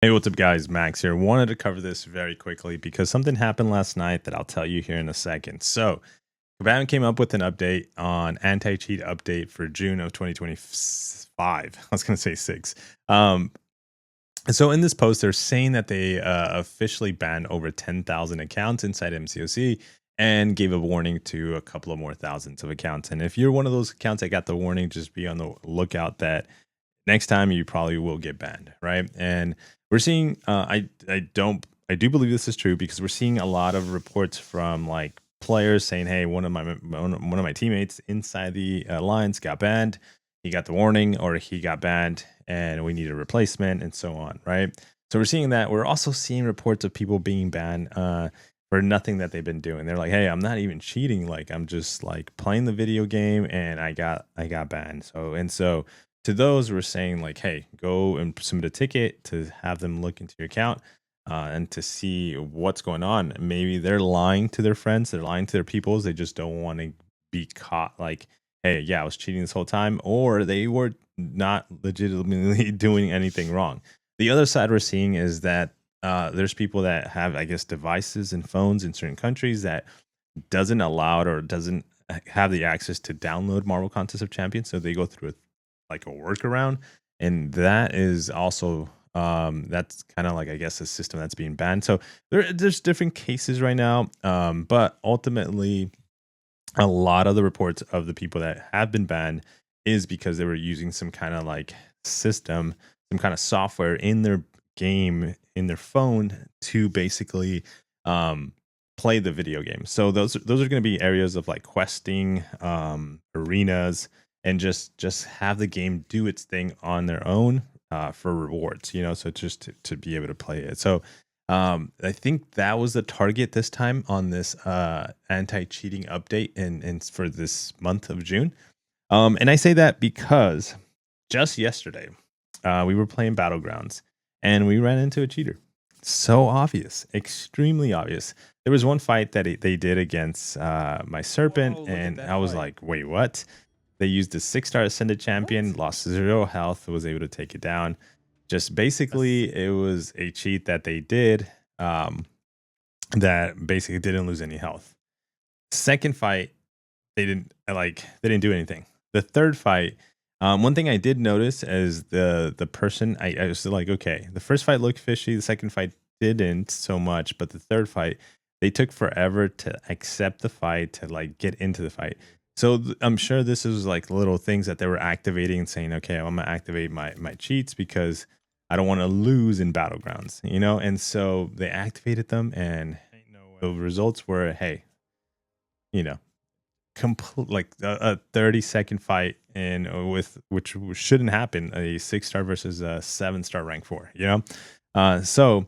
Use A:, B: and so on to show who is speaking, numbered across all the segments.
A: Hey, what's up, guys? Max here. Wanted to cover this very quickly because something happened last night that I'll tell you here in a second. So, Kabam came up with an update on anti-cheat update for June of 2025. I was going to say six. Um, so in this post, they're saying that they officially banned over 10,000 accounts inside MCOC and gave a warning to a couple of more thousands of accounts. And if you're one of those accounts that got the warning, just be on the lookout that next time you probably will get banned, right? And we're seeing I do believe this is true because we're seeing a lot of reports from like players saying, hey, one of my teammates inside the alliance got banned, he got the warning, or he got banned and we need a replacement, and so on, right? So we're seeing that. We're also seeing reports of people being banned for nothing that they've been doing. They're like, hey, I'm not even cheating, like I'm just like playing the video game and I got banned. So to those, we're saying like, hey, go and submit a ticket to have them look into your account and to see what's going on. Maybe they're lying to their friends, they're lying to their peoples. They just don't want to be caught like, hey, yeah, I was cheating this whole time, or they were not legitimately doing anything wrong. The other side we're seeing is that there's people that have, I guess, devices and phones in certain countries that doesn't allow it or doesn't have the access to download Marvel Contest of Champions, so they go through like a workaround, and that is also that's kind of like, I guess, a system that's being banned. So there's different cases right now, but ultimately a lot of the reports of the people that have been banned is because they were using some kind of like system, some kind of software in their game, in their phone, to basically um play the video game. So those are going to be areas of like questing, arenas, and just have the game do its thing on their own for rewards, so just to be able to play it. So I think that was the target this time on this anti-cheating update and for this month of June. And I say that because just yesterday we were playing Battlegrounds and we ran into a cheater. So obvious, extremely obvious. There was one fight that they did against my Serpent,
B: Whoa, look at
A: and
B: that
A: I was
B: fight.
A: like, wait, what? They used a 6-star Ascended champion, lost 0 health, was able to take it down. Just basically, it was a cheat that they did um, that basically didn't lose any health. Second fight, they didn't do anything. The third fight, one thing I did notice is the person, I was like, okay, the first fight looked fishy, the second fight didn't so much, but the third fight, they took forever to accept the fight, to like get into the fight. So I'm sure this is like little things that they were activating and saying, okay, I'm gonna activate my cheats because I don't want to lose in battlegrounds, And so they activated them, and the results were, hey, you know, complete like a 30-second fight in with which shouldn't happen, a 6-star versus a 7-star rank 4, so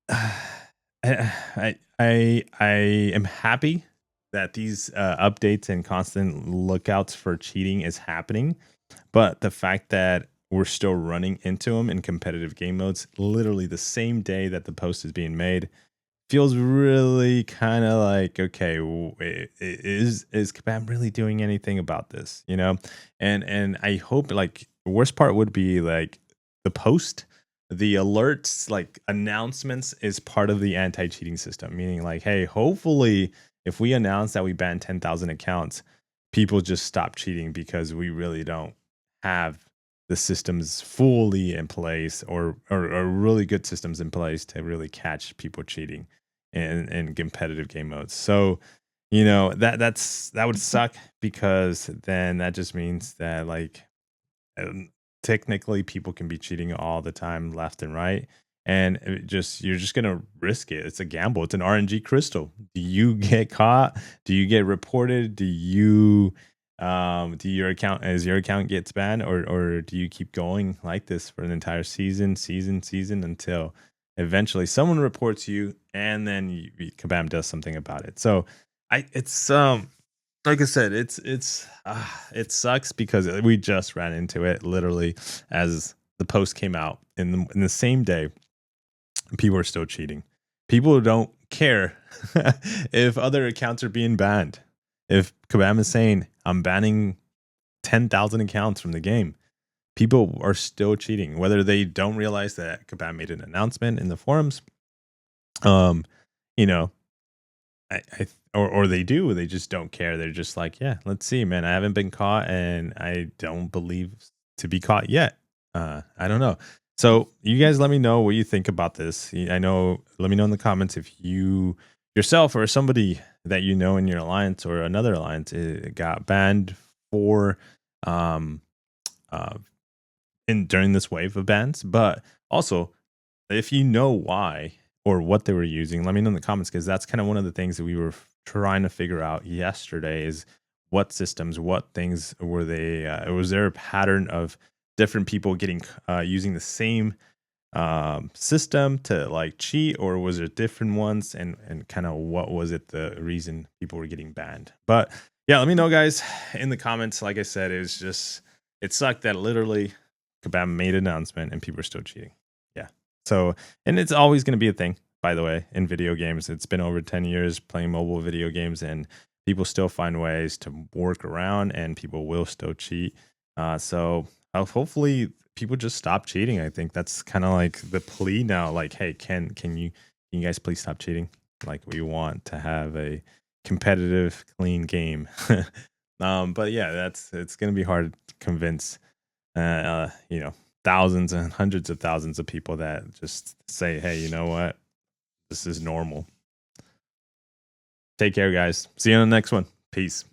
A: I am happy that these updates and constant lookouts for cheating is happening, but the fact that we're still running into them in competitive game modes literally the same day that the post is being made feels really kind of like, okay, is Kabam really doing anything about this, and I hope, like, the worst part would be like the post, the alerts, like announcements is part of the anti-cheating system, meaning like, hey, hopefully if we announce that we ban 10,000 accounts, people just stop cheating because we really don't have the systems fully in place, or really good systems in place to really catch people cheating in competitive game modes. So, that would suck because then that just means that, like, um, technically people can be cheating all the time, left and right, and you're just gonna risk it. It's a gamble. It's an RNG crystal. Do you get caught? Do you get reported? Do your account gets banned, or do you keep going like this for an entire season until eventually someone reports you, and then Kabam does something about it? So it's like I said, it sucks because we just ran into it literally as the post came out in the same day. People are still cheating. People don't care if other accounts are being banned. If Kabam is saying, I'm banning 10,000 accounts from the game, people are still cheating, whether they don't realize that Kabam made an announcement in the forums. Um, you know, or they do, they just don't care. They're just like, yeah, let's see, man. I haven't been caught, and I don't believe to be caught yet. I don't know. So you guys, let me know what you think about this. I know. Let me know in the comments if you yourself or somebody that you know in your alliance or another alliance got banned for um uh in during this wave of bans. But also, if you know why or what they were using, let me know in the comments, because that's kind of one of the things that we were trying to figure out yesterday is what systems, what things were they, was there a pattern of different people getting using the same system to like cheat, or was it different ones, and kind of what was it the reason people were getting banned? But yeah, let me know, guys, in the comments. Like I said, it sucked that literally Kabam made an announcement and people are still cheating. Yeah. So, and it's always going to be a thing, by the way, in video games. It's been over 10 years playing mobile video games, and people still find ways to work around, and people will still cheat. So hopefully people just stop cheating. I think that's kind of like the plea now. Like, hey, can you guys please stop cheating? Like, we want to have a competitive, clean game. But yeah, it's gonna be hard to convince thousands and hundreds of thousands of people that just say, hey, you know what? This is normal. Take care, guys. See you on the next one. Peace.